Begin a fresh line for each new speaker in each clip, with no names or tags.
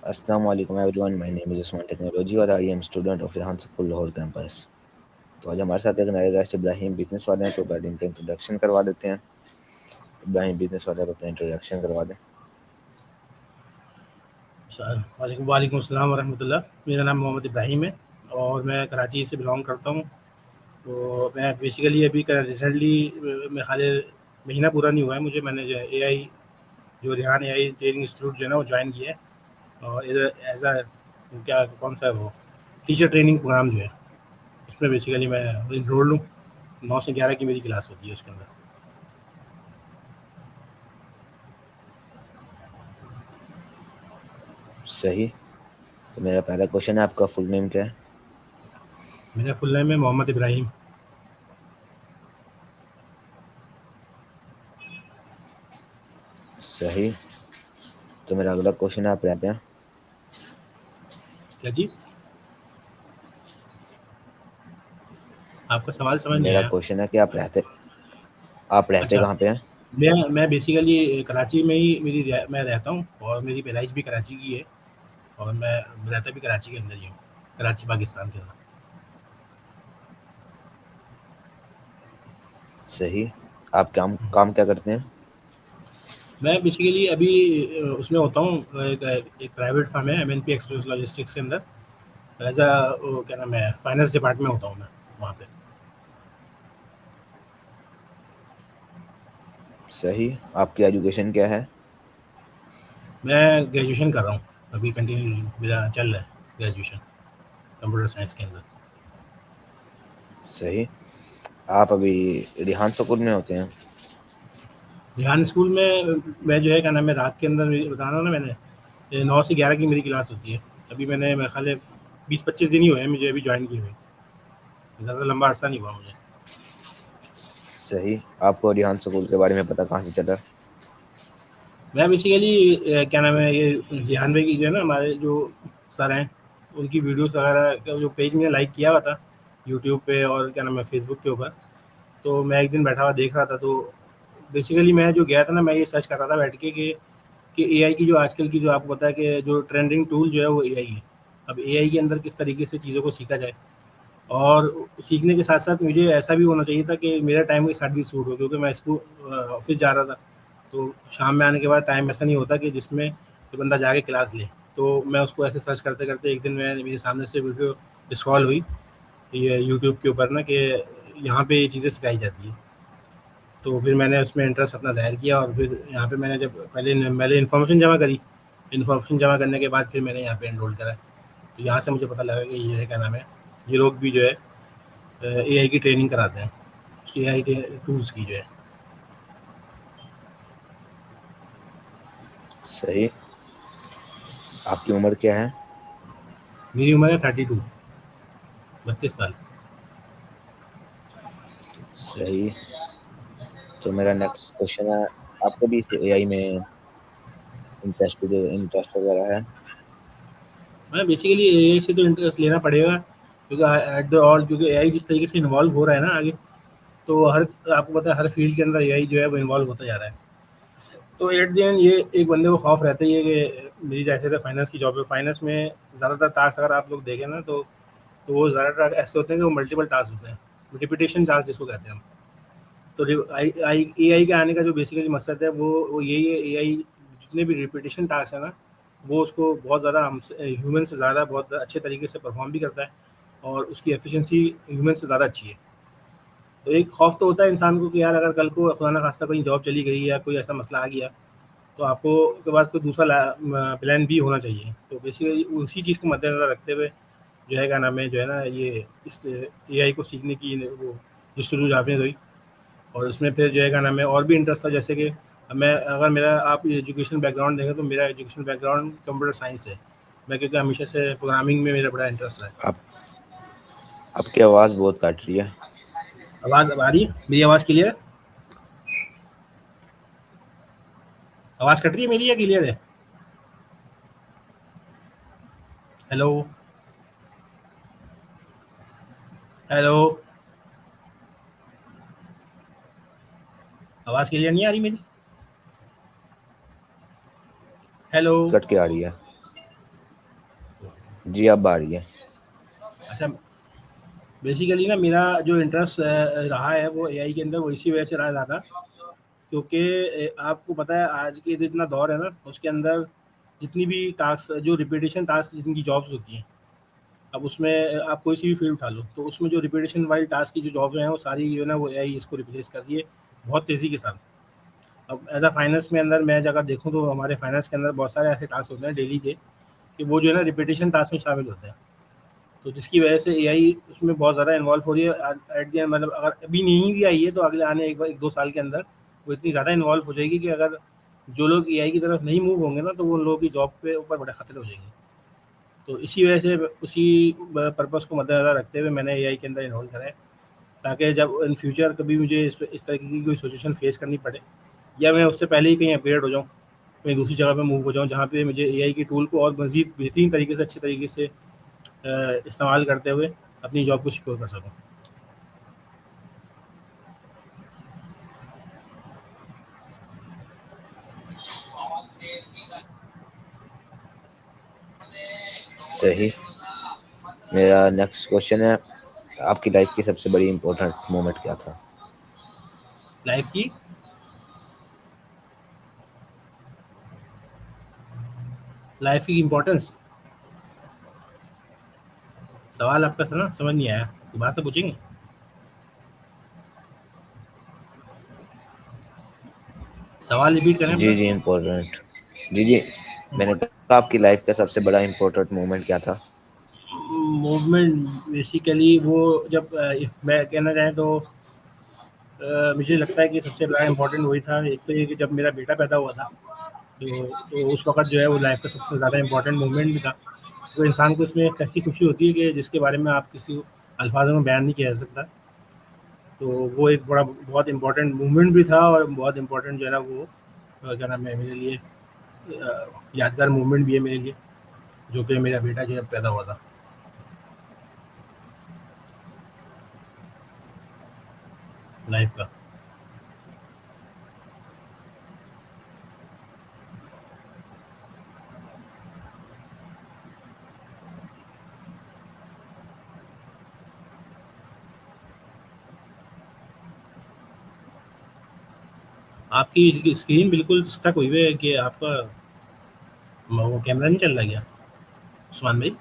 Assalamu alaikum everyone. My name is Usman Technology और I am student of Rehan School Lahore campus. तो आज हमारे साथ एक नए गेस्ट इब्राहिम बिजनेस वाले हैं, तो पहले इनका इंट्रोडक्शन करवा देते हैं। इब्राहिम बिजनेस वाले, आप अपना इंट्रोडक्शन करवा दें।
वालेकुम वालेकुम अस्सलाम वरहमतुल्लाह। मेरा नाम मोहम्मद इब्राहिम है और मैं कराची से बिलोंग करता हूँ। तो मैं बेसिकली अभी रिसेंटली मैं खाली महीना पूरा नहीं हुआ है मुझे, मैंने जो एआई जो रिहान एआई ट्रेनिंग इंस्टीट्यूट जो है ना वो ज्वाइन किया है। और इधर एज अ क्या कौन सा है वो टीचर ट्रेनिंग प्रोग्राम जो है उसमें बेसिकली मैं इनरोल्ड हूँ। 9 से 11 की मेरी क्लास होती है उसके अंदर।
सही। तो मेरा पहला क्वेश्चन है, आपका फुल नेम क्या है?
मेरा फुल नेम है मोहम्मद इब्राहिम।
सही। तो मेरा अगला क्वेश्चन है, आप रहते हैं?
क्या चीज़? आपका सवाल समझ नहीं
मेरा
आया।
क्वेश्चन है कि आप रहते
अच्छा,
कहाँ पे हैं?
मैं बेसिकली कराची में ही मैं रहता हूँ और मेरी पैदाइश भी कराची की है और मैं रहता भी कराची के अंदर ही हूँ, कराची पाकिस्तान के अंदर।
सही। आप काम क्या करते हैं?
मैं बेसिकली अभी उसमें होता हूँ, एक प्राइवेट फर्म है एमएनपी एक्सप्रेस लॉजिस्टिक्स के अंदर। एज अ क्या नाम है, फाइनेंस डिपार्टमेंट होता हूँ मैं वहाँ पे।
सही। आपकी एजुकेशन क्या है?
मैं ग्रेजुएशन कर रहा हूँ, अभी कंटिन्यू मेरा चल रहा है ग्रेजुएशन कंप्यूटर साइंस के अंदर।
सही। आप अभी रिहान स्कूल में होते हैं?
ध्यान स्कूल में मैं जो है क्या नाम है रात के अंदर बताना ना मैंने 9 से 11 की मेरी क्लास होती है। अभी मेरे ख्याल 20-25 दिन ही हुए हैं मुझे अभी ज्वाइन किए हुए, ज़्यादा लंबा अर्सा नहीं हुआ मुझे।
सही। आपको रिहान स्कूल के बारे में पता कहाँ से चला?
मैं बेसिकली क्या नाम है ये ध्यान भाई की जो है ना हमारे जो सर हैं उनकी वीडियोस वगैरह का जो पेज मैंने लाइक किया हुआ था यूट्यूब पे और क्या नाम है फेसबुक के ऊपर। तो मैं एक दिन बैठा हुआ देख रहा था, तो बेसिकली मैं जो गया था ना मैं ये सर्च कर रहा था बैठ के कि एआई की जो आजकल की जो आपको पता है कि जो ट्रेंडिंग टूल जो है वो एआई है। अब एआई के अंदर किस तरीके से चीज़ों को सीखा जाए और सीखने के साथ साथ मुझे ऐसा भी होना चाहिए था कि मेरा टाइम के साथ भी सूट हो, क्योंकि मैं स्कूल ऑफिस जा रहा था। तो शाम में आने के बाद टाइम ऐसा नहीं होता कि जिसमें कि बंदा जाके क्लास ले। तो मैं उसको ऐसे सर्च करते करते एक दिन मैं मेरे सामने से वीडियो स्क्रॉल हुई ये यूट्यूब के ऊपर ना कि यहाँ पे ये चीज़ें सिखाई जाती है। तो फिर मैंने उसमें इंटरेस्ट अपना ज़ाहिर किया और फिर यहाँ पे मैंने जब पहले इन्फॉर्मेशन जमा करी। इन्फॉर्मेशन जमा करने के बाद फिर मैंने यहाँ पे एनरोल करा। तो यहाँ से मुझे पता लगा कि ये है क्या नाम है, ये लोग भी जो है एआई की ट्रेनिंग कराते हैं, एआई टूल्स की जो है।
सही। आपकी उम्र क्या है?
मेरी उम्र है 32, 32 साल।
सही। तो मेरा नेक्स्ट क्वेश्चन है, आपको भी इस एआई में इंटरेस्ट वगैरह है?
मैं बेसिकली एआई से तो इंटरेस्ट लेना पड़ेगा, क्योंकि एट द ऑल क्योंकि एआई जिस तरीके से इन्वॉल्व हो रहा है ना आगे, तो हर आपको पता है हर फील्ड के अंदर एआई जो है वो इन्वॉल्व होता जा रहा है। तो एट द एंड ये एक बंदे को खौफ रहता ही है कि मेरी जैसे तो फाइनेंस की जॉब है, फाइनेंस में ज़्यादातर टास्क अगर आप लोग देखें ना तो वो ज़्यादातर ऐसे होते हैं कि वो मल्टीपल टास्क होते हैं, रिपीटेशन टास्क जिसको कहते हैं हम। तो एआई के आने का जो बेसिकली मकसद है वो यही है, एआई जितने भी रिपीटेशन टास्क है ना वो उसको बहुत ज़्यादा हमसे ह्यूमन से ज़्यादा बहुत अच्छे तरीके से परफॉर्म भी करता है और उसकी एफिशिएंसी ह्यूमन से ज़्यादा अच्छी है। तो एक खौफ तो होता है इंसान को कि यार अगर कल को खुदा ना खास्ता कहीं जॉब चली गई या कोई ऐसा मसला आ गया तो आपको के पास कोई दूसरा प्लान बी होना चाहिए। तो बेसिकली उसी चीज़ को मद्देनज़र रखते हुए जो है क्या नाम है जो है ना ये इस एआई को सीखने की वो जस्तजू आपने हुई। और उसमें फिर जो है क्या नाम है और भी इंटरेस्ट था, जैसे कि मैं अगर मेरा आप एजुकेशन बैकग्राउंड देखें तो मेरा एजुकेशन बैकग्राउंड कंप्यूटर साइंस है। मैं क्योंकि हमेशा से प्रोग्रामिंग में मेरा बड़ा इंटरेस्ट रहा है।
आप आपकी आवाज़ बहुत काट रही है।
आवाज़ अब आ रही है? मेरी आवाज़ क्लियर है? आवाज़ कट रही है मेरी या क्लियर है? हेलो, हेलो, आवाज़ क्लियर नहीं आ रही मेरी? हेलो,
कट के आ रही है। जी अब आ रही है।
अच्छा, बेसिकली ना मेरा जो इंटरेस्ट रहा है वो एआई के अंदर, वो इसी वजह से रहा ज़्यादा, क्योंकि आपको पता है आज के जितना दौर है ना, उसके अंदर जितनी भी टास्क, जो रिपीटेशन टास्क जिनकी जॉब्स होती हैं, अब उसमें आप कोई सी भी फील्ड उठा लो, तो उसमें जो रिपीटेशन वाली टास्क की जो जॉब हैं वो सारी जो है ना वो एआई इसको रिप्लेस कर रही है बहुत तेज़ी के साथ। अब एज अ फाइनेंस में अंदर मैं अगर देखूँ तो हमारे फाइनेंस के अंदर बहुत सारे ऐसे टास्क होते हैं डेली के, कि वो जो है ना रिपीटेशन टास्क में शामिल होते हैं। तो जिसकी वजह से एआई उसमें बहुत ज़्यादा इन्वॉल्व हो रही है। एट द एंड, मतलब अगर अभी नहीं भी आई है तो अगले आने एक दो साल के अंदर वो इतनी ज़्यादा इन्वॉल्व हो जाएगी कि अगर जो लोग एआई की तरफ नहीं मूव होंगे ना, तो वो उन लोगों की जॉब पे ऊपर बड़े खतरे हो जाएंगे। तो इसी वजह से, उसी पर्पज़ को मद्देनज़र रखते हुए मैंने एआई के अंदर इन्वॉल्व करा है, ताकि जब इन फ्यूचर कभी मुझे इस तरीके की कोई सिचुएशन फेस करनी पड़े, या मैं उससे पहले ही कहीं अपग्रेड हो जाऊँ, कहीं दूसरी जगह पे मूव हो जाऊँ, जहाँ पे मुझे एआई की टूल को और मज़ीद बेहतरीन तरीके से, अच्छे तरीके से इस्तेमाल करते हुए अपनी जॉब को सिक्योर कर सकूँ।
सही। मेरा नेक्स्ट क्वेश्चन है, आपकी लाइफ की सबसे बड़ी इम्पोर्टेंट मोमेंट क्या था?
लाइफ की लाइफ की इम्पोर्टेंस, सवाल आपका सुना समझ नहीं आया, दोबारा से पूछेंगे? सवाल रिपीट करें
जी
अपना।
जी इम्पोर्टेंट। जी जी, मैंने कहा आपकी लाइफ का सबसे बड़ा इम्पोर्टेंट मोमेंट क्या था?
मूवमेंट बेसिकली वो, जब मैं कहना चाहें तो मुझे लगता है कि सबसे बड़ा इम्पोर्टेंट वही था। एक तो ये कि जब मेरा बेटा पैदा हुआ था, तो उस वक़्त जो है वो लाइफ़ का सबसे ज़्यादा इम्पोर्टेंट मोमेंट भी था। तो इंसान को इसमें एक ऐसी खुशी होती है कि जिसके बारे में आप किसी अल्फ़ाज़ों में बयान नहीं किया जा सकता। तो वो एक बड़ा बहुत इम्पोर्टेंट मोमेंट भी था, और बहुत इम्पोर्टेंट जो है ना वो क्या नाम है मेरे लिए, यादगार मोमेंट भी है मेरे लिए, जो कि मेरा बेटा जो है पैदा हुआ था, लाइफ़ का। आपकी स्क्रीन बिल्कुल स्टक हुई हुई है, कि आपका वो कैमरा नहीं चल रहा क्या, उस्मान भाई?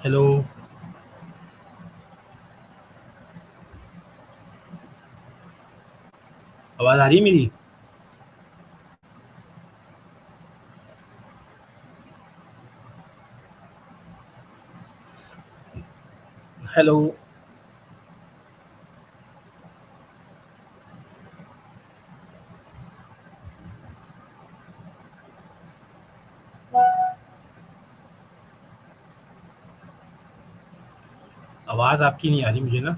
हेलो, आवाज़ आ रही है मेरी? हेलो, आवाज़ आपकी नहीं आ रही मुझे ना।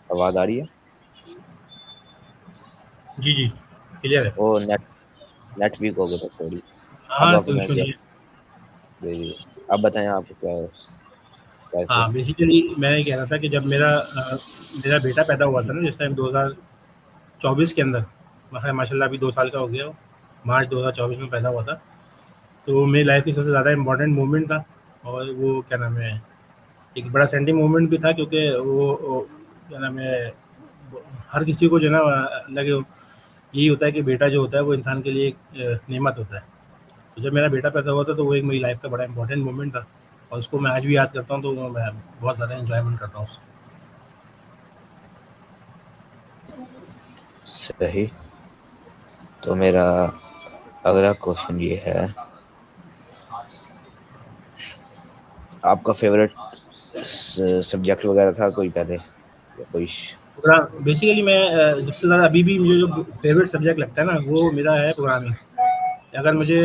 आवाज़ आ रही है?
जी, जी, क्लियर है।
वो नेट वीक हो गया था थोड़ी। अब
हाँ, कोई
अपना
इश्यू
क्या?
नहीं है।
जी जी, अब बताएं आप क्या कैसे?
हाँ, बेसिकली मैं ये कह रहा था कि जब मेरा बेटा पैदा हुआ था ना, जिस टाइम 2024 के अंदर, माशाल्लाह अभी 2 साल का हो गया वो, मार्च 2024 में पैदा हुआ था। तो मेरी लाइफ़ की सबसे ज़्यादा इम्पोर्टेंट मोमेंट था, और वो क्या नाम है, एक बड़ा सेंटी मोमेंट भी था, क्योंकि वो क्या नाम है, हर किसी को जो है ना लगे, यही होता है कि बेटा जो होता है वो इंसान के लिए एक नेमत होता है। तो जब मेरा बेटा पैदा हुआ था तो वो एक मेरी लाइफ का बड़ा इंपॉर्टेंट मोमेंट था, और उसको मैं आज भी याद करता हूँ, तो वो मैं बहुत ज़्यादा इंजॉयमेंट करता हूँ उससे।
सही। तो मेरा अगला क्वेश्चन ये है, आपका फेवरेट सब्जेक्ट वगैरह था कोई पहले या कोई?
बेसिकली मैं सबसे ज़्यादा अभी भी मुझे जो फेवरेट सब्जेक्ट लगता है ना, वो मेरा है प्रोग्रामिंग। अगर मुझे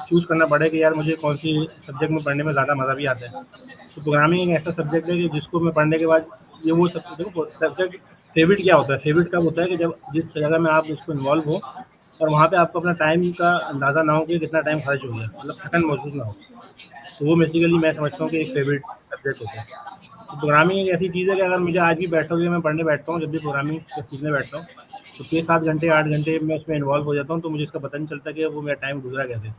चूज़ करना पड़े कि यार मुझे कौन सी सब्जेक्ट में पढ़ने में ज़्यादा मज़ा भी आता है, तो प्रोग्रामिंग एक ऐसा सब्जेक्ट है कि जिसको मैं पढ़ने के बाद ये वो सब देखो सब्जेक्ट फेवरेट क्या होता है, फेवरेट कब होता है कि जब जिस जगह में आप उसको इन्वॉल्व हो और वहाँ पे आपको अपना टाइम का अंदाज़ा ना हो कि कितना टाइम खर्च हो गया, मतलब थकन महसूस ना हो। तो वो बेसिकली मैं समझता हूँ कि एक फेवरेट सब्जेक्ट होता है। तो प्रोग्रामिंग एक ऐसी चीज़ है कि अगर मुझे आज भी बैठोगे, मैं पढ़ने बैठता हूँ, जब भी प्रोग्रामिंग सीखने बैठता हूँ, तो 6-7 घंटे 8 घंटे मैं उसमें इन्वॉल्व हो जाता हूँ, तो मुझे इसका पता नहीं चलता कि वो मेरा टाइम गुजरा कैसे,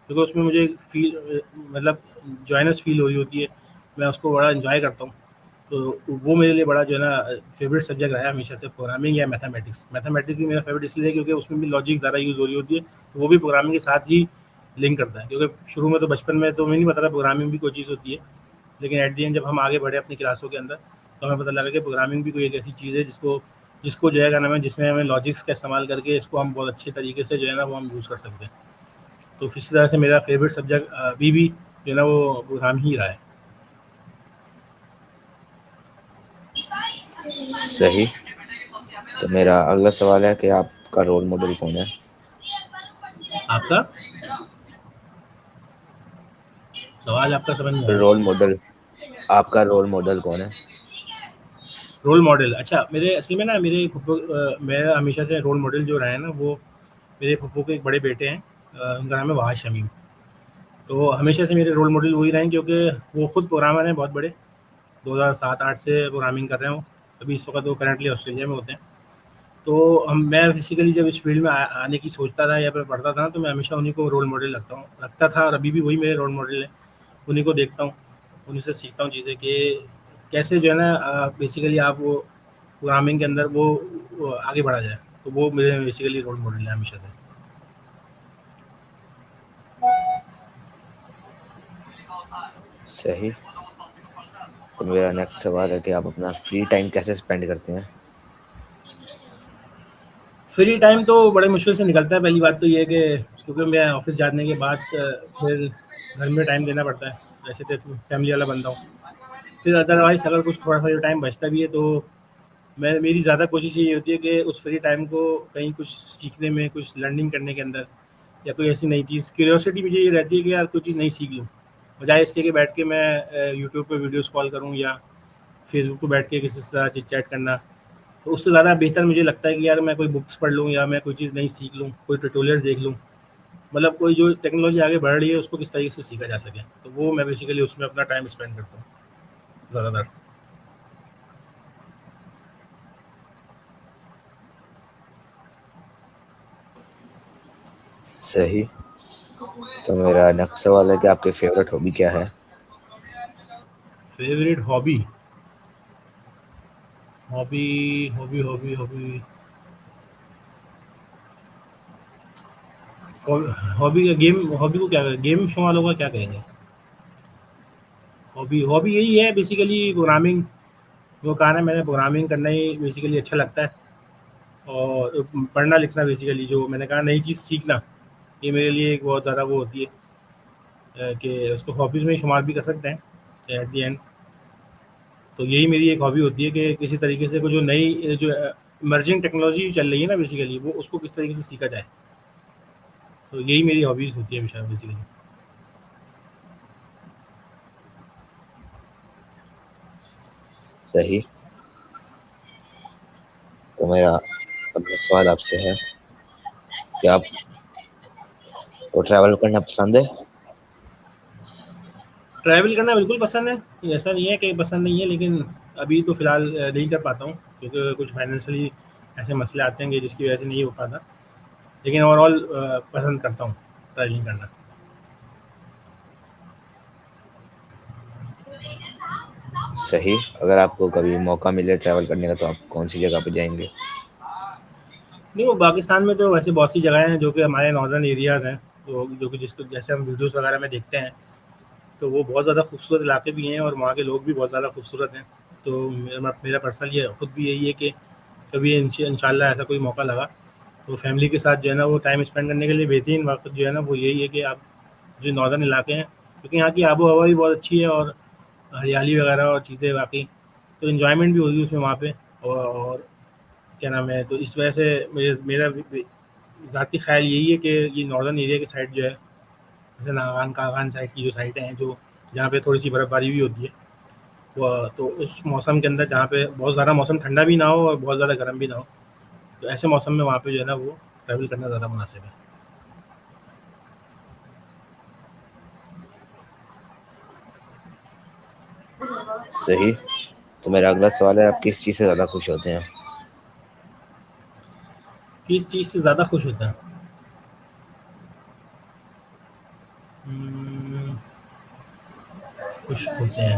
क्योंकि उसमें मुझे फील मतलब जॉयनस फील हो रही होती है, मैं उसको बड़ा इन्जॉय करता हूँ। तो वो मेरे लिए बड़ा जो है ना फेवरेट सब्जेक्ट रहा है हमेशा से, प्रोग्रामिंग या मैथमेटिक्स। मैथमेटिक्स भी मेरा फेवरेट इसलिए है क्योंकि उसमें भी लॉजिक ज़्यादा यूज़ हो रही होती है, तो वो भी प्रोग्रामिंग के साथ ही लिंक करता है, क्योंकि शुरू में तो बचपन में तो मुझे नहीं पता था प्रोग्रामिंग भी कोई चीज़ होती है, लेकिन एट द एंड जब हम आगे बढ़े अपनी क्लासों के अंदर, तो हमें पता लगा कि प्रोग्रामिंग भी कोई एक ऐसी चीज़ है जिसको जिसको जो है क्या नाम है, जिसमें हमें लॉजिक्स का इस्तेमाल करके इसको हम बहुत अच्छे तरीके से जो है ना वो हम यूज़ कर सकते हैं। तो इसी तरह से मेरा फेवरेट सब्जेक्ट अभी भी जो है ना वो प्रोग्राम ही रहा है।
सही। तो मेरा अगला सवाल है कि आपका रोल मॉडल कौन है?
आपका सवाल आपका समझ नहीं आया।
रोल मॉडल, आपका रोल मॉडल कौन है?
रोल मॉडल, अच्छा मेरे असल में ना मेरे फुप्पो मेरा हमेशा से रोल मॉडल जो रहा है ना वो मेरे फुप्पो के एक बड़े बेटे हैं, उनका नाम है वहाज शमीम। तो हमेशा से मेरे रोल मॉडल वही रहे हैं, क्योंकि वो खुद प्रोग्रामर हैं बहुत बड़े, 2007-8 से प्रोग्रामिंग कर रहे हो। अभी इस वक्त वो करंटली ऑस्ट्रेलिया में होते हैं। तो हम मैं बेसिकली जब इस फील्ड में आने की सोचता था या फिर पढ़ता था, तो मैं हमेशा उन्हीं को रोल मॉडल रखता था, और अभी भी वही मेरे रोल मॉडल है। उन्हीं को देखता हूँ, उन्हीं से सीखता हूँ चीज़ें कि कैसे जो है ना बेसिकली आप वो प्रोग्रामिंग के अंदर वो आगे बढ़ा जाए। तो वो मेरे बेसिकली रोल मॉडल है हमेशा से।
सही। तो मेरा नेक्स्ट सवाल है कि आप अपना फ्री टाइम कैसे स्पेंड करते हैं?
फ्री टाइम तो बड़े मुश्किल से निकलता है। पहली बात तो ये है कि क्योंकि मैं ऑफिस जाने के बाद फिर घर में टाइम देना पड़ता है, वैसे तो फैमिली वाला बंदा हूँ। फिर अदरवाइज़ अगर कुछ थोड़ा सा टाइम बचता भी है, तो मैं मेरी ज़्यादा कोशिश ये होती है कि उस फ्री टाइम को कहीं कुछ सीखने में, कुछ लर्निंग करने के अंदर, या कोई ऐसी नई चीज़, क्यूरियोसिटी मुझे ये रहती है कि यार कोई चीज़ नई सीख लूँ, बजाय इसके कि बैठ के मैं यूट्यूब पे वीडियोस कॉल करूँ या फेसबुक पे बैठ के किसी से चिट चैट करना। तो उससे ज़्यादा बेहतर मुझे लगता है कि यार मैं कोई बुक्स पढ़ लूँ या मैं कोई चीज़ नई सीख लूँ, कोई ट्यूटोरियल्स देख लूँ, मतलब कोई जो टेक्नोलॉजी आगे बढ़ रही है उसको किस तरीके से सीखा जा सके। तो वो मैं बेसिकली उसमें अपना टाइम स्पेंड करता हूँ ज़्यादातर।
सही। तो मेरा नेक्स्ट सवाल है कि आपकी फेवरेट हॉबी क्या है?
Favourite hobby hobby hobby hobby hobby hobby का गेम, हॉबी को क्या गेम शो वालों का क्या कहेंगे? हॉबी हॉबी यही है बेसिकली प्रोग्रामिंग। वो कहा ना मैंने, प्रोग्रामिंग करना ही बेसिकली अच्छा लगता है, और पढ़ना लिखना बेसिकली जो मैंने कहा नई चीज़ सीखना, ये मेरे लिए एक बहुत ज़्यादा वो होती है कि उसको हॉबीज़ में शुमार भी कर सकते हैं एट द एंड। तो यही मेरी एक हॉबी होती है कि किसी तरीके से को जो नई जो इमर्जिंग टेक्नोलॉजी चल रही है ना बेसिकली, वो उसको किस तरीके से सीखा जाए। तो यही मेरी हॉबीज़ होती है हमेशा बेसिकली।
सही। तो मेरा अगला सवाल आपसे है कि आपको ट्रैवल करना पसंद है?
ट्रैवल करना बिल्कुल पसंद है, ऐसा नहीं है कि पसंद नहीं है, लेकिन अभी तो फ़िलहाल नहीं कर पाता हूँ, क्योंकि कुछ फाइनेंशियली ऐसे मसले आते हैं कि जिसकी वजह से नहीं हो पाता। लेकिन ओवरऑल पसंद करता हूँ ट्रैवलिंग करना।
सही। अगर आपको कभी मौका मिले ट्रैवल करने का तो आप कौन सी जगह पे जाएंगे?
नहीं, वो पाकिस्तान में तो वैसे बहुत सी जगहें हैं जो कि हमारे नॉर्दर्न एरियाज़ हैं, तो जो कि जिसको जैसे हम वीडियोज़ वगैरह में देखते हैं, तो वो बहुत ज़्यादा खूबसूरत इलाके भी हैं और वहाँ के लोग भी बहुत ज़्यादा खूबसूरत हैं। तो मेरा मेरा पर्सनल ये खुद भी यही है कि कभी इंशाल्लाह ऐसा कोई मौका लगा तो फैमिली के साथ जो है ना वो टाइम स्पेंड करने के लिए बेहतरीन वक्त जो है ना वो यही है कि आप जो नॉर्दर्न इलाके हैं, क्योंकि यहाँ की आबो हवा भी बहुत अच्छी है और हरियाली वगैरह और चीज़ें बाकी, तो इन्जॉयमेंट भी होगी उसमें वहाँ पे। और क्या नाम है, तो इस वजह से मेरा ज़ाती ख्याल यही है कि ये नॉर्दर्न एरिया की साइड जो है, जैसे नागान कागान साइड की जो साइडें हैं जो जहाँ पे थोड़ी सी बर्फ़बारी भी होती है, वो तो उस मौसम के अंदर जहाँ पे बहुत ज़्यादा मौसम ठंडा भी ना हो और बहुत ज़्यादा गर्म भी ना हो, तो ऐसे मौसम में वहाँ पे जो है ना वो ट्रैवल करना ज़्यादा मुनासिब है।
सही। तो मेरा अगला सवाल है, आप किस चीज़ से ज़्यादा खुश होते हैं?
किस चीज़ से ज़्यादा खुश होता है? हम्म, खुश होते हैं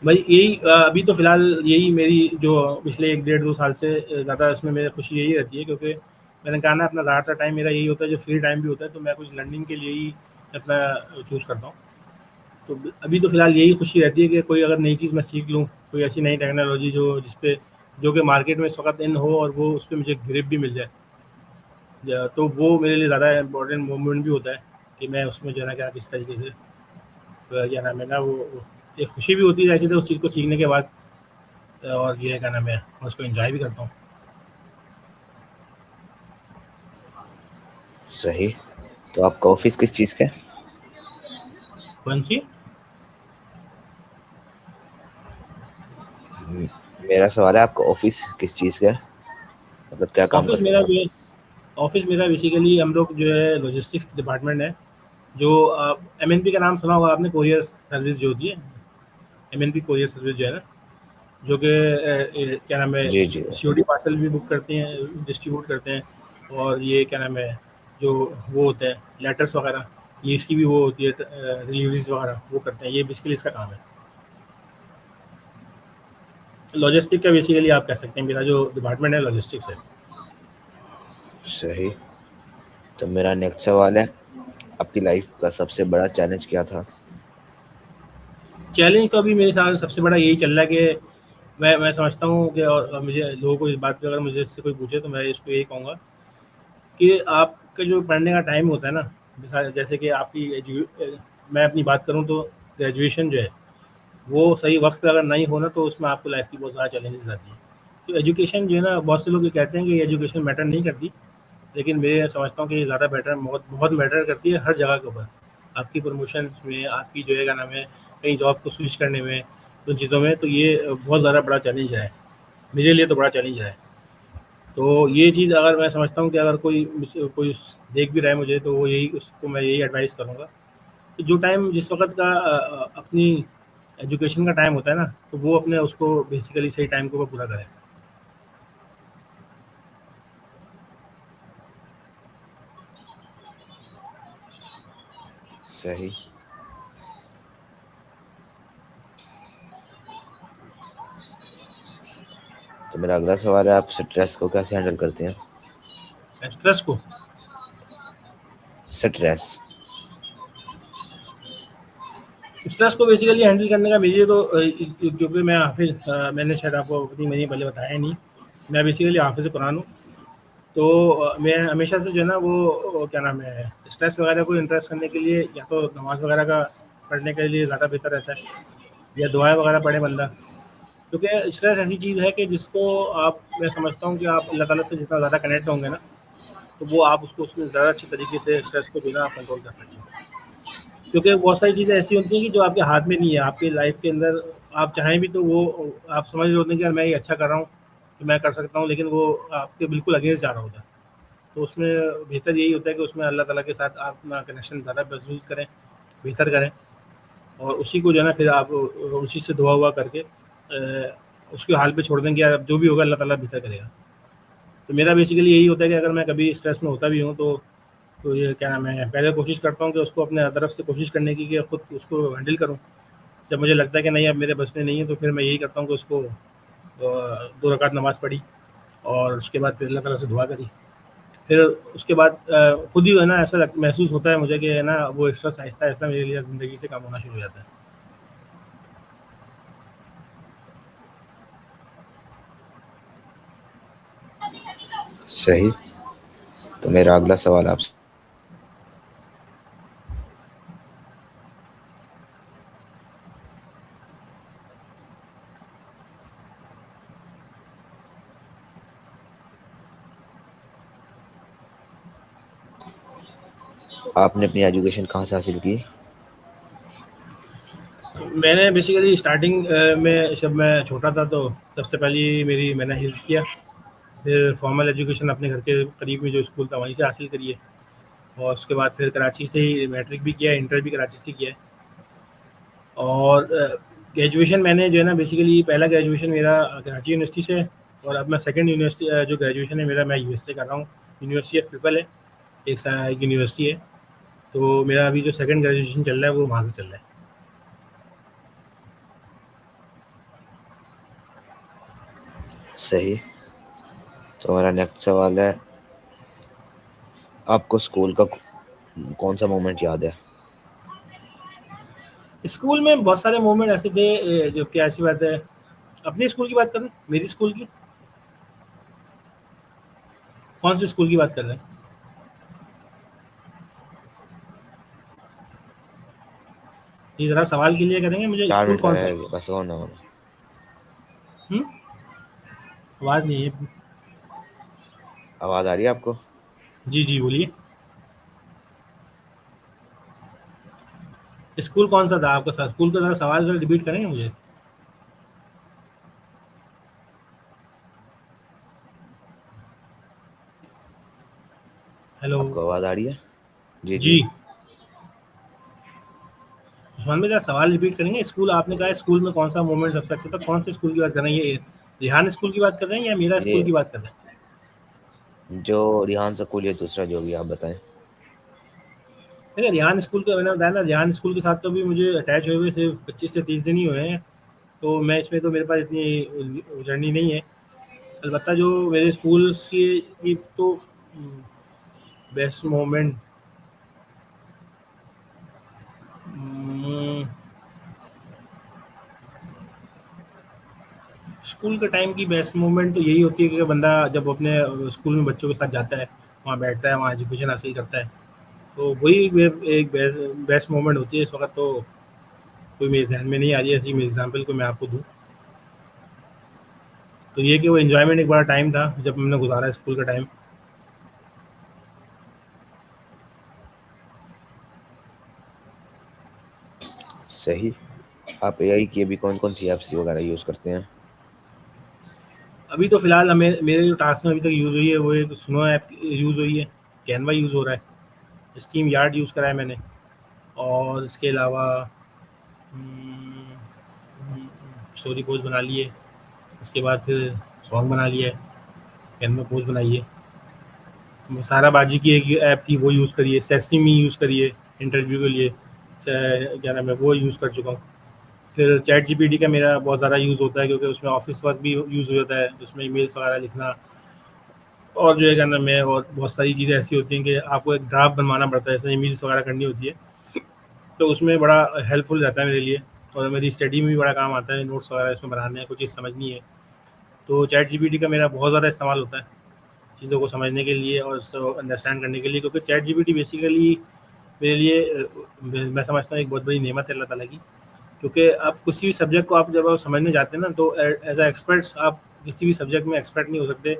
भाई यही अभी तो फ़िलहाल यही मेरी जो पिछले 1 डेढ़ 2 साल से ज़्यादा इसमें मेरी खुशी यही रहती है, क्योंकि मैंने कहा ना अपना ज़्यादातर टाइम मेरा यही होता है, जो फ्री टाइम भी होता है तो मैं कुछ लर्निंग के लिए ही अपना चूज़ करता हूँ। तो अभी तो फ़िलहाल यही खुशी रहती है कि कोई अगर नई चीज़ मैं सीख लूँ, कोई ऐसी नई टेक्नोलॉजी जिस पे जो कि मार्केट में इस वक़्त इन हो और वो उस पे मुझे ग्रिप भी मिल जाए। तो वो मेरे लिए ज़्यादा इम्पोर्टेंट मोमेंट भी होता है कि मैं उसमें जो है ना क्या किस तरीके से क्या नाम है ना वो एक खुशी भी होती है ऐसे तो उस चीज़ को सीखने के बाद, और ये क्या नाम है मैं उसको एंजॉय भी करता हूँ।
सही। तो आपका ऑफिस किस चीज़ का है?
कौन सी?
म- मेरा सवाल है, आपका ऑफिस किस चीज़ का है, मतलब क्या काम
ऑफिस
करते
मेरा
हैं आप?
जो है ऑफिस मेरा बेसिकली हम लोग जो है लॉजिस्टिक्स डिपार्टमेंट है। जो एमएनपी का नाम सुना होगा आपने, कोरियर सर्विस जो होती है, एमएनपी कोरियर सर्विस जो है ना, जो कि क्या नाम है
जी जी।
सीओडी पार्सल भी बुक करते हैं, डिस्ट्रीब्यूट करते हैं। और ये क्या नाम है जो वो होते हैं लेटर्स वगैरह, ये इसकी भी वो होती है डिलीवरीज वगैरह वो करते हैं, ये बेसिकली इसका काम है। लॉजिस्टिक का बेसिकली आप कह सकते हैं मेरा जो डिपार्टमेंट है लॉजिस्टिक्स है।
सही। तो मेरा नेक्स्ट सवाल है, आपकी लाइफ का सबसे बड़ा चैलेंज क्या था?
चैलेंज तो अभी मेरे साथ सबसे बड़ा यही चल रहा है कि मैं समझता हूँ कि और मुझे लोगों को इस बात पे अगर मुझे इससे कोई पूछे तो मैं इसको यही कहूँगा कि आपका जो पढ़ने का टाइम होता है ना, जैसे कि मैं अपनी बात करूँ तो ग्रेजुएशन जो है वो सही वक्त पे अगर नहीं हो ना तो उसमें आपको लाइफ की बहुत ज़्यादा चैलेंजेस आती है। तो एजुकेशन जो है ना, बहुत से लोग ये कहते हैं कि एजुकेशन मैटर नहीं करती, लेकिन मैं समझता हूँ कि ये ज़्यादा मैटर बहुत बहुत मैटर करती है हर जगह के ऊपर। आपकी प्रमोशन में, आपकी जो है क्या नाम है कहीं जॉब को स्विच करने में, उन चीज़ों में, तो ये बहुत ज़्यादा बड़ा चैलेंज है। मेरे लिए तो बड़ा चैलेंज है। तो ये चीज़ अगर मैं समझता हूँ कि अगर कोई देख भी रहा है मुझे तो वो यही उसको मैं यही एडवाइस करूँगा कि जो टाइम जिस वक़्त का अपनी एजुकेशन का टाइम होता है ना, तो वो अपने उसको बेसिकली सही टाइम के ऊपर पूरा करें।
सही। तो मेरा अगला सवाल है, आप स्ट्रेस को कैसे हैंडल करते हैं?
स्ट्रेस को
स्ट्रेस।
स्ट्रेस को बेसिकली हैंडल करने का मेरे तो क्योंकि मैं हाफिज़ मैंने शायद आपको अपनी मैंने पहले बताया नहीं, मैं बेसिकली हाफिज़ कुरान हूँ। तो मैं हमेशा से जो है ना वो क्या नाम है स्ट्रेस वगैरह को इंट्रेस करने के लिए या तो नमाज़ वगैरह का पढ़ने के लिए ज़्यादा बेहतर रहता है, या दुआएँ वगैरह पढ़े बंदा। क्योंकि स्ट्रेस ऐसी चीज़ है कि जिसको आप मैं समझता हूँ कि आप अल्लाह ताला से जितना ज़्यादा कनेक्ट होंगे ना, तो वो आप उसको उसमें ज़्यादा अच्छे तरीके से स्ट्रेस को जो है ना आप कंट्रोल कर सकते हैं। क्योंकि बहुत सारी चीज़ें ऐसी होती हैं कि जो आपके हाथ में नहीं है, आपकी लाइफ़ के अंदर आप चाहें भी तो वो आप समझ रहे होते हैं कि यार मैं ये अच्छा कर रहा हूँ, कि मैं कर सकता हूँ, लेकिन वो आपके बिल्कुल अगेंस्ट जा रहा होता है। तो उसमें बेहतर यही होता है कि उसमें अल्लाह ताला के साथ आप अपना कनेक्शन ज़्यादा महसूस करें, बेहतर करें, और उसी को जो है ना फिर आप उसी से दुआ हुआ करके उसके हाल पे छोड़ दें कि यार अब जो भी होगा अल्लाह ताला बेहतर करेगा। तो मेरा बेसिकली यही होता है कि अगर मैं कभी स्ट्रेस में होता भी हूँ तो ये क्या नाम है पहले कोशिश करता हूँ कि उसको अपने तरफ से कोशिश करने की कि खुद उसको हैंडल करूँ। जब मुझे लगता है कि नहीं अब मेरे बस में नहीं है तो फिर मैं यही करता हूँ कि उसको 2 रकात नमाज़ पढ़ी और उसके बाद फिर अल्लाह ताला से दुआ करी। फिर उसके बाद खुद ही है ना ऐसा महसूस होता है मुझे कि है ना वो स्ट्रेस आहिस्ता-आहिस्ता मेरे लिए ज़िंदगी से कम होना शुरू हो जाता है।
सही। तो मेरा अगला सवाल आपसे, आपने अपनी एजुकेशन कहाँ से हासिल की?
मैंने बेसिकली स्टार्टिंग में जब मैं छोटा था तो सबसे पहले मेरी मैंने हिल्स किया, फिर फॉर्मल एजुकेशन अपने घर के करीब में जो स्कूल था वहीं से हासिल करी है, और उसके बाद फिर कराची से ही मैट्रिक भी किया है, इंटर भी कराची से किया है। और ग्रेजुएशन मैंने जो है ना बेसिकली पहला ग्रेजुएशन मेरा कराची यूनिवर्सिटी से है, और अब मैं सेकंड यूनिवर्सिटी जो ग्रेजुएशन है मेरा मैं यूएस से कर रहा हूँ। यूनिवर्सिटी ऑफ पीपल है, एक यूनिवर्सिटी है। तो मेरा अभी जो सेकंड ग्रेजुएशन चल रहा है वो वहाँ से चल रहा है।
सही। तो हमारा नेक्स्ट सवाल है, आपको स्कूल का कौन सा मोमेंट याद है?
स्कूल में बहुत सारे मोमेंट ऐसे थे जो कि ऐसी बात है। अपने स्कूल की बात करें, मेरी स्कूल की, कौन से स्कूल की बात कर रहे हैं? ये ज़रा सवाल क्लियर करेंगे, मुझे
4
स्कूल
मिनट का
कौन सा?
रहेगा बस, और ना होना।
हुँ? आवाज़ नहीं है।
आवाज़ आ रही है आपको?
जी, जी, बोलिए। स्कूल कौन-सा था आपका स्कूल का ज़रा सवाल ज़रा रिपीट करेंगे मुझे? हेलो?
आपको आवाज़ आ रही है? जी, जी।
जी, उस्मान भाई ज़रा सवाल रिपीट करेंगे? स्कूल आपने कहा है स्कूल में कौन-सा मोमेंट सबसे अच्छा था? कौन से स्कूल की बात कर रहे हैं? ये रेहान स्कूल की बात कर रहे हैं या मेरा
ये
स्कूल की बात कर रहे हैं?
जो रिहान स्कूल या दूसरा जो भी आप बताएँ।
देखिए, रेहान स्कूल का मैंने बताया ना, रेहान स्कूल के साथ तो अभी मुझे अटैच हुए हुए सिर्फ़ 25 से 30 दिन ही हुए हैं। तो मैं इसमें तो मेरे पास इतनी जर्नी नहीं है। अलबत्ता जो मेरे स्कूल्स की तो बेस्ट मोमेंट, उम, स्कूल के टाइम की बेस्ट मोमेंट तो यही होती है कि बंदा जब अपने स्कूल में बच्चों के साथ जाता है, वहाँ बैठता है, वहाँ एजुकेशन हासिल करता है। तो वही एक बेस्ट मोमेंट होती है। इस वक़्त तो कोई मेरे ज़हन में नहीं आ रही है ऐसी एग्ज़ाम्पल को मैं आपको दूँ। तो ये कि वो एन्जॉयमेंट एक बड़ा टाइम था जब हमने गुज़ारा स्कूल का टाइम।
सही। आप एआई की अभी कौन-कौन सी ऐप्स वगैरह यूज़ करते हैं?
अभी तो फ़िलहाल हमें मेरे जो टास्क में अभी तक यूज़ हुई है वो एक सुनो ऐप यूज़ हुई है, कैनवा यूज़ हो रहा है, स्टीम यार्ड यूज़ करा है मैंने, और इसके अलावा उम, स्टोरी पोस्ट बना लिए, उसके बाद फिर सॉन्ग बना लिया है, कैनवा पोस्ट बनाई है। साराबाजी की एक ऐप थी वो यूज़ करी है, सेसमी यूज़ करी है इंटरव्यू के लिए, क्या नाम है वो यूज़ कर चुका हूँ। फिर चैट जीपीटी का मेरा बहुत ज़्यादा यूज़ होता है क्योंकि उसमें ऑफिस वर्क भी यूज़ हो जाता है, उसमें ईमेल्स वगैरह लिखना, और जो है क्या नाम है, और बहुत सारी चीज़ें ऐसी होती हैं कि आपको एक ड्राफ्ट बनवाना पड़ता है, जैसे ईमेल्स वगैरह करनी होती है, तो उसमें बड़ा हेल्पफुल रहता है मेरे लिए। और मेरी स्टडी में भी बड़ा काम आता है, नोट्स वगैरह इसमें बनाने हैं, कोई चीज़ समझनी है तो चैट जीपीटी का मेरा बहुत ज़्यादा इस्तेमाल होता है चीज़ों को समझने के लिए और उसको अंडरस्टैंड करने के लिए, क्योंकि चैट जीपीटी बेसिकली मेरे लिए मैं समझता हूँ एक बहुत बड़ी नेमत है अल्लाह ताला की। क्योंकि आप किसी भी सब्जेक्ट को आप जब आप समझने जाते हैं ना तो एज अ एक्सपर्ट्स आप किसी भी सब्जेक्ट में एक्सपर्ट नहीं हो सकते,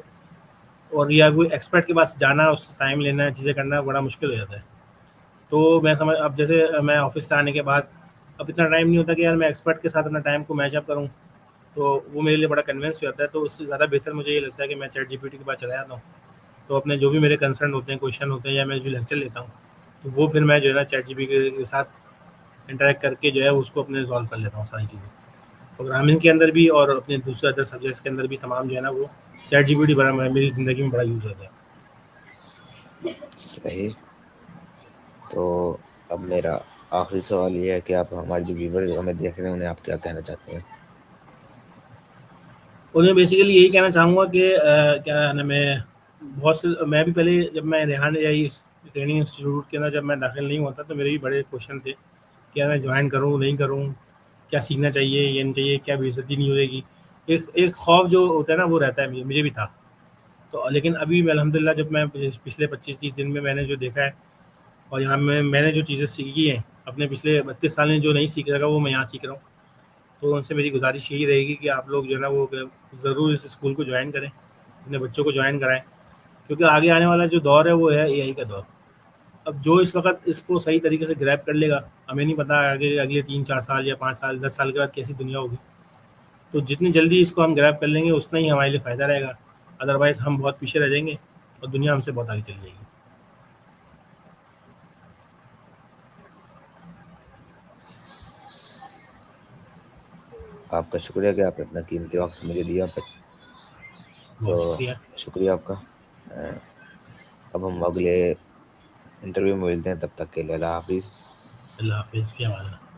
और या कोई एक्सपर्ट के पास जाना, उस टाइम लेना, चीज़ें करना बड़ा मुश्किल हो जाता है। तो मैं समझ अब जैसे मैं ऑफिस से आने के बाद अब इतना टाइम नहीं होता कि यार मैं एक्सपर्ट के साथ अपना टाइम को मैच अप करूँ, तो वो मेरे लिए बड़ा कन्विंस हो जाता है। तो उससे ज़्यादा बेहतर मुझे ये लगता है कि मैं चैट जीपीटी के पास चला जाता हूँ, तो अपने जो भी मेरे कंसर्न होते हैं, क्वेश्चन होते हैं, या मैं जो लेक्चर लेता हूँ, तो वो फिर मैं जो है ना चैट जीपीटी के साथ इंटरेक्ट करके जो है उसको अपने सॉल्व कर लेता हूँ सारी चीज़ें। प्रोग्रामिंग के अंदर भी और अपने दूसरे अदर सब्जेक्ट्स के अंदर भी तमाम जो है ना वो चैट जीपीटी बड़ा मेरी ज़िंदगी में बड़ा यूज़ होता है।
सही। तो अब मेरा आखिरी सवाल ये है कि आप हमारे जो व्यूअर्स हमें देख रहे हैं, उन्हें आप क्या कहना चाहते हैं?
उन्हें बेसिकली यही कहना चाहूँगा कि क्या नाम है, बहुत से मैं भी पहले जब मैं रेहान एआई ट्रेनिंग इंस्टीट्यूट के अंदर जब मैं दाखिल नहीं हुआ था तो मेरे भी बड़े क्वेश्चन थे, क्या मैं ज्वाइन करूँ नहीं करूँ, क्या सीखना चाहिए ये नहीं चाहिए, क्या बेइज्जती नहीं होएगी। एक एक खौफ जो होता है ना वो रहता है, मुझे मुझे भी था। तो लेकिन अभी मैं अल्हम्दुलिल्लाह जब मैं पिछले 25-30 दिन में मैंने जो देखा है और यहाँ में मैंने जो चीज़ें सीखी हैं, अपने पिछले 32 साल में जो नहीं सीख रखा वो मैं यहाँ सीख रहा हूँ। तो उनसे मेरी गुज़ारिश यही रहेगी कि आप लोग जो है ना वो ज़रूर इस स्कूल को जॉइन करें, अपने बच्चों को जॉइन कराएँ, क्योंकि आगे आने वाला जो दौर है वो है एआई का दौर। अब जो इस वक़्त इसको सही तरीके से ग्रैब कर लेगा, हमें नहीं पता आगे अगले 3-4 साल या 5 साल, 10 साल के बाद कैसी दुनिया होगी। तो जितनी जल्दी इसको हम ग्रैब कर लेंगे उतना ही हमारे लिए फ़ायदा रहेगा, अदरवाइज़ हम बहुत पीछे रह जाएँगे और दुनिया हमसे बहुत आगे चली जाएगी।
आपका शुक्रिया कि आपने अपना कीमती वक्त मुझे दिया। तो
बहुत शुक्रिया।
शुक्रिया आपका। अब हम अगले इंटरव्यू में मिलते हैं, तब तक के लिए अल्लाह हाफिज़।
अल्लाह हाफ़िज़, फ़ी अमान अल्लाह।